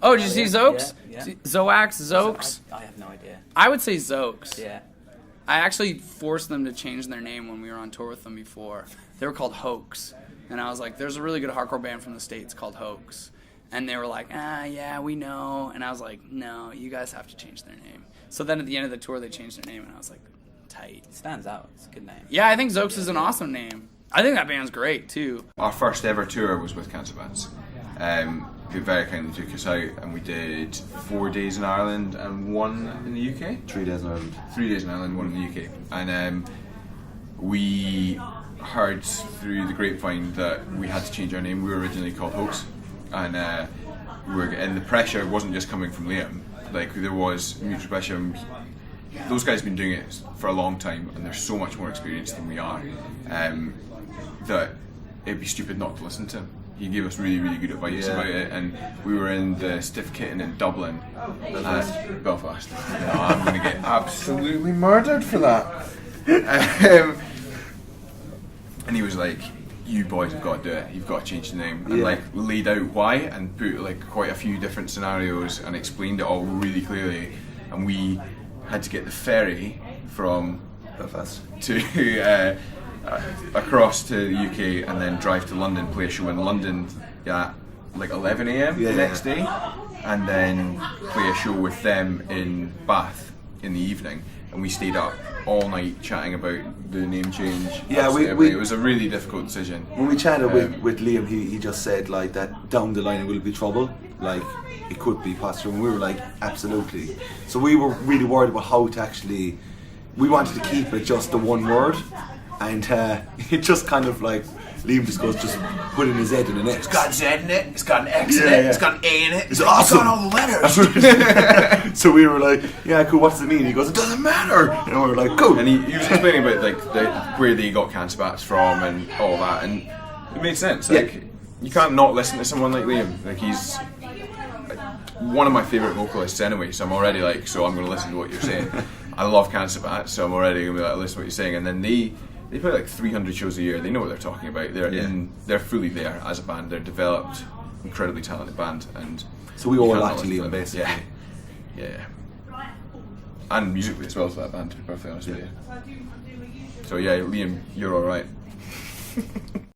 Oh, did you see Zoax? Yeah. Zoax, Zoax? I have no idea. I would say Zoax. Yeah. I actually forced them to change their name when we were on tour with them before. They were called Hoax. And I was like, there's a really good hardcore band from the States called Hoax. And they were like, yeah, we know. And I was like, no, you guys have to change their name. So then at the end of the tour, they changed their name, and I was like, tight. It stands out. It's a good name. Yeah, I think Zoax is an awesome name. I think that band's great, too. Our first ever tour was with Cancer Bats. Who very kindly took us out, and we did 4 days in Ireland and 1 in the UK. 3 days in Ireland. 3 days in Ireland, 1 in the UK. And we heard through the grapevine that we had to change our name. We were originally called Hoax, and the pressure wasn't just coming from Liam. Like, there was mutual pressure. Those guys have been doing it for a long time, and they're so much more experienced than we are, that it'd be stupid not to listen to him. He gave us really, really good advice about it, and we were in the Stiff Kitten in Dublin. Belfast. I'm going to get absolutely murdered for that. And he was like, you boys have got to do it, you've got to change the name, and like laid out why, and put like quite a few different scenarios and explained it all really clearly. And we had to get the ferry from Belfast to across to the UK, and then drive to London, play a show in London at like 11 a.m. the next day, and then play a show with them in Bath in the evening. And we stayed up all night chatting about the name change. Yeah, it was a really difficult decision. When we chatted with Liam, he just said like that down the line it will be trouble, like it could be possible, and we were like, absolutely. So we were really worried about how to actually, we wanted to keep it just the one word, and it just kind of like, Liam just goes, just put in his head in an X. It's got a Z in it, it's got an X in it, it's got an A in it, it's awesome. It's got all the letters. So we were like, yeah, cool, what does it mean? He goes, it doesn't matter. And we were like, cool. And he was explaining about like where they got Cancer Bats from and all that, and it made sense. Like, you can't not listen to someone like Liam. Like, he's one of my favourite vocalists anyway, so I'm already like, so I'm going to listen to what you're saying. I love Cancer Bats, so I'm already going to be like, listen to what you're saying. And then they play like 300 shows a year. They know what they're talking about. They're fully there as a band. They're developed, incredibly talented band, and so we all like to Liam basically. Yeah. And musically as well for that band, to be perfectly honest with you. So yeah, Liam, you're all right.